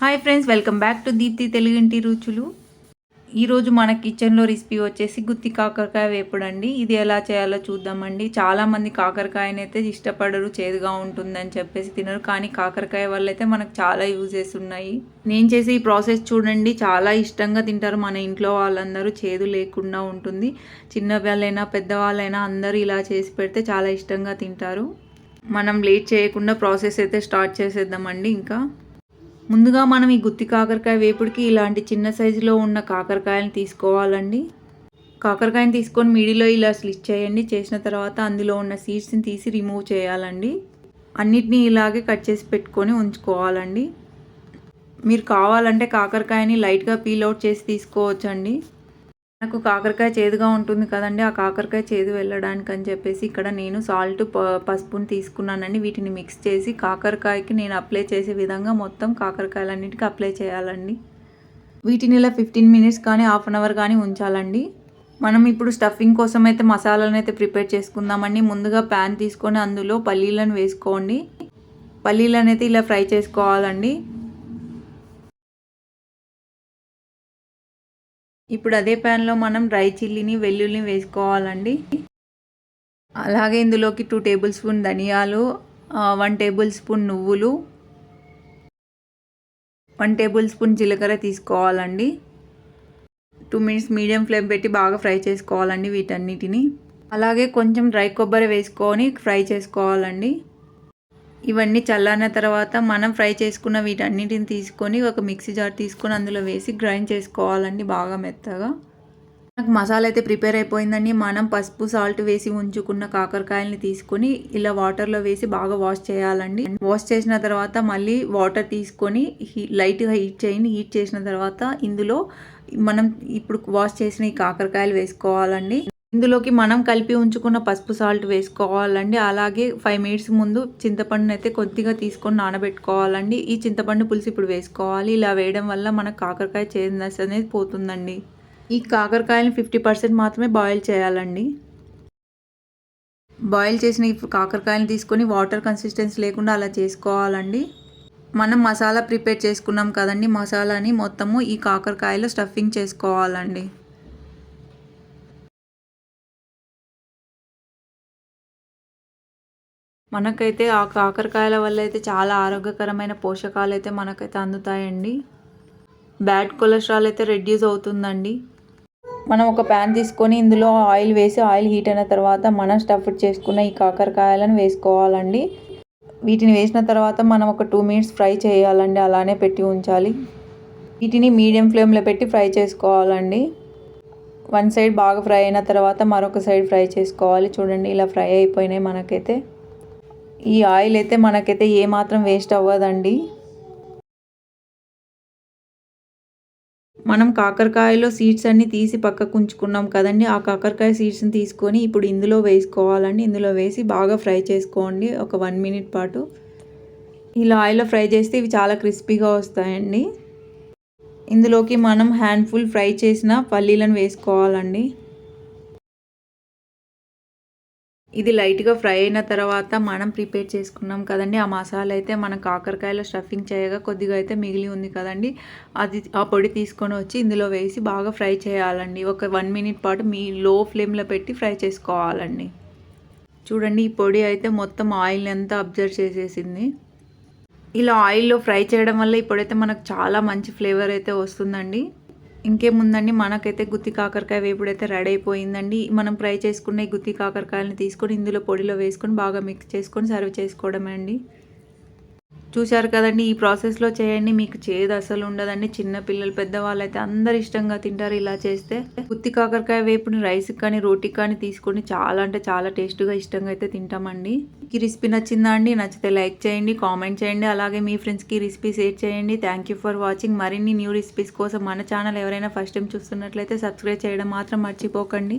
Hi friends, welcome back to Deepti తెలుగింటి రుచులు. ఈరోజు మన కిచెన్లో రెసిపీ వచ్చేసి గుత్తి కాకరకాయ వేపుడు అండి. ఇది ఎలా చేయాలో చూద్దామండి. చాలామంది కాకరకాయని అయితే ఇష్టపడరు, చేదుగా ఉంటుందని చెప్పేసి తినరు. కానీ కాకరకాయ వల్ల అయితే మనకు చాలా యూజెస్ ఉన్నాయి. నేను చేసే ఈ ప్రాసెస్ చూడండి, చాలా ఇష్టంగా తింటారు మన ఇంట్లో వాళ్ళందరూ. చేదు లేకుండా ఉంటుంది. చిన్నవాళ్ళైనా పెద్దవాళ్ళైనా అందరూ ఇలా చేసి పెడితే చాలా ఇష్టంగా తింటారు. మనం లేట్ చేయకుండా ప్రాసెస్ అయితే స్టార్ట్ చేసేద్దామండి. ఇంకా ముందుగా మనం ఈ గుత్తి కాకరకాయ వేపుడికి ఇలాంటి చిన్న సైజులో ఉన్న కాకరకాయలను తీసుకోవాలండి. కాకరకాయని తీసుకొని మిడిలో ఇలా స్లిట్ చేయండి. చేసిన తర్వాత అందులో ఉన్న సీడ్స్ని తీసి రిమూవ్ చేయాలండి. అన్నిటినీ ఇలాగే కట్ చేసి పెట్టుకొని ఉంచుకోవాలండి. మీరు కావాలంటే కాకరకాయని లైట్గా పీల్ అవుట్ చేసి తీసుకోవచ్చండి. నాకు కాకరకాయ చేదుగా ఉంటుంది కదండి, ఆ కాకరకాయ చేదు వెళ్ళడానికి అని చెప్పేసి ఇక్కడ నేను సాల్ట్ పసుపుని తీసుకున్నానండి. వీటిని మిక్స్ చేసి కాకరకాయకి నేను అప్లై చేసే విధంగా మొత్తం కాకరకాయలన్నిటికీ అప్లై చేయాలండి. వీటిని ఇలా 15 మినిట్స్ కానీ హాఫ్ అన్ అవర్ కానీ ఉంచాలండి. మనం ఇప్పుడు స్టఫింగ్ కోసం అయితే మసాలాలను అయితే ప్రిపేర్ చేసుకుందామండి. ముందుగా ప్యాన్ తీసుకొని అందులో పల్లీలను వేసుకోండి. పల్లీలను అయితే ఇలా ఫ్రై చేసుకోవాలండి. ఇప్పుడు అదే ప్యాన్లో మనం డ్రై చిల్లీని వెల్లుల్లిని వేసుకోవాలండి. అలాగే ఇందులోకి 2 టేబుల్ స్పూన్ ధనియాలు, 1 టేబుల్ స్పూన్ నువ్వులు, 1 టేబుల్ స్పూన్ జీలకర్ర తీసుకోవాలండి. 2 మినిట్స్ మీడియం ఫ్లేమ్ పెట్టి బాగా ఫ్రై చేసుకోవాలండి వీటన్నిటిని. అలాగే కొంచెం డ్రై కొబ్బరి వేసుకొని ఫ్రై చేసుకోవాలండి. ఇవన్నీ చల్లారిన తర్వాత మనం ఫ్రై చేసుకున్న వీటన్నిటిని తీసుకొని ఒక మిక్సీ జార్ తీసుకొని అందులో వేసి గ్రైండ్ చేసుకోవాలండి బాగా మెత్తగా. మనకు మసాలా అయితే ప్రిపేర్ అయిపోయిందండి. మనం పసుపు సాల్ట్ వేసి ఉంచుకున్న కాకరకాయలని తీసుకొని ఇలా వాటర్లో వేసి బాగా వాష్ చేయాలండి. వాష్ చేసిన తర్వాత మళ్ళీ వాటర్ తీసుకొని లైట్గా హీట్ చేయండి. హీట్ చేసిన తర్వాత ఇందులో మనం ఇప్పుడు వాష్ చేసిన ఈ కాకరకాయలు వేసుకోవాలండి. ఇందులోకి మనం కలిపి ఉంచుకున్న పసుపు సాల్ట్ వేసుకోవాలండి. అలాగే 5 మినిట్స్ ముందు చింతపండుని అయితే కొద్దిగా తీసుకొని నానబెట్టుకోవాలండి. ఈ చింతపండు పులుసు ఇప్పుడు వేసుకోవాలి. ఇలా వేయడం వల్ల మన కాకరకాయ చేదునెస్ అనేది పోతుందండి. ఈ కాకరకాయని 50% మాత్రమే బాయిల్ చేయాలండి. బాయిల్ చేసిన ఈ కాకరకాయని తీసుకొని వాటర్ కన్సిస్టెన్సీ లేకుండా అలా చేసుకోవాలండి. మనం మసాలా ప్రిపేర్ చేసుకున్నాం కదండి, మసాలాని మొత్తము ఈ కాకరకాయలో స్టఫింగ్ చేసుకోవాలండి. మనకైతే ఆ కాకరకాయల వల్ల అయితే చాలా ఆరోగ్యకరమైన పోషకాలు అయితే మనకైతే అందుతాయండి. బ్యాడ్ కొలెస్ట్రాల్ అయితే రెడ్యూస్ అవుతుందండి. మనం ఒక ప్యాన్ తీసుకొని ఇందులో ఆయిల్ వేసి ఆయిల్ హీట్ అయిన తర్వాత మనం స్టఫ్ చేసుకున్న ఈ కాకరకాయలను వేసుకోవాలండి. వీటిని వేసిన తర్వాత మనం ఒక 2 మినిట్స్ ఫ్రై చేయాలండి. అలానే పెట్టి ఉంచాలి. వీటిని మీడియం ఫ్లేమ్లో పెట్టి ఫ్రై చేసుకోవాలండి. వన్ సైడ్ బాగా ఫ్రై అయిన తర్వాత మరొక సైడ్ ఫ్రై చేసుకోవాలి. చూడండి, ఇలా ఫ్రై అయిపోయినాయి మనకైతే. ఈ ఆయిల్ అయితే మనకైతే ఏమాత్రం వేస్ట్ అవ్వదండి. మనం కాకరకాయలో సీడ్స్ అన్నీ తీసి పక్కకు ఉంచుకున్నాం కదండి, ఆ కాకరకాయ సీడ్స్ని తీసుకొని ఇప్పుడు ఇందులో వేసుకోవాలండి. ఇందులో వేసి బాగా ఫ్రై చేసుకోండి ఒక 1 మినిట్ పాటు. ఇలా ఆయిల్లో ఫ్రై చేస్తే ఇవి చాలా క్రిస్పీగా వస్తాయండి. ఇందులోకి మనం హ్యాండ్ఫుల్ ఫ్రై చేసిన పల్లీలను వేసుకోవాలండి. ఇది లైట్గా ఫ్రై అయిన తర్వాత మనం ప్రిపేర్ చేసుకున్నాం కదండి, ఆ మసాలా అయితే మనం కాకరకాయలో స్టఫింగ్ చేయగా కొద్దిగా అయితే మిగిలి ఉంది కదండి, ఆ పొడి తీసుకొని వచ్చి ఇందులో వేసి బాగా ఫ్రై చేయాలండి. ఒక 1 మినిట్ పాటు మీ లో ఫ్లేమ్లో పెట్టి ఫ్రై చేసుకోవాలండి. చూడండి, ఈ పొడి అయితే మొత్తం ఆయిల్ అంతా అబ్జర్వ్ చేసేసింది. ఇలా ఆయిల్లో ఫ్రై చేయడం వల్ల ఈ పొడి అయితే మనకు చాలా మంచి ఫ్లేవర్ అయితే వస్తుందండి. ఇంకేముందండి, మనకైతే గుత్తి కాకరకాయ వేపుడైతే రెడీ అయిపోయిందండి. మనం ఫ్రై చేసుకున్న ఈ గుత్తి కాకరకాయలని తీసుకొని ఇందులో పొడిలో వేసుకొని బాగా మిక్స్ చేసుకొని సర్వ్ చేసుకోవడమే అండి. చూశారు కదండి, ఈ ప్రాసెస్లో చేయండి, మీకు చేదు అసలు ఉండదండి. చిన్నపిల్లలు పెద్దవాళ్ళు అయితే అందరు ఇష్టంగా తింటారు ఇలా చేస్తే. గుత్తి కాకరకాయ వేపుని రైస్కి కానీ రోటీకి కానీ తీసుకొని చాలా అంటే చాలా టేస్ట్గా ఇష్టంగా అయితే తింటామండి. ఈ రెసిపీ నచ్చిందా అండి? నచ్చితే లైక్ చేయండి, కామెంట్ చేయండి, అలాగే మీ ఫ్రెండ్స్కి రెసిపీ షేర్ చేయండి. Thank you for watching. మరిన్ని న్యూ రెసిపీస్ కోసం మన ఛానల్ ఎవరైనా ఫస్ట్ టైం చూస్తున్నట్లయితే సబ్స్క్రైబ్ చేయడం మాత్రం మర్చిపోకండి.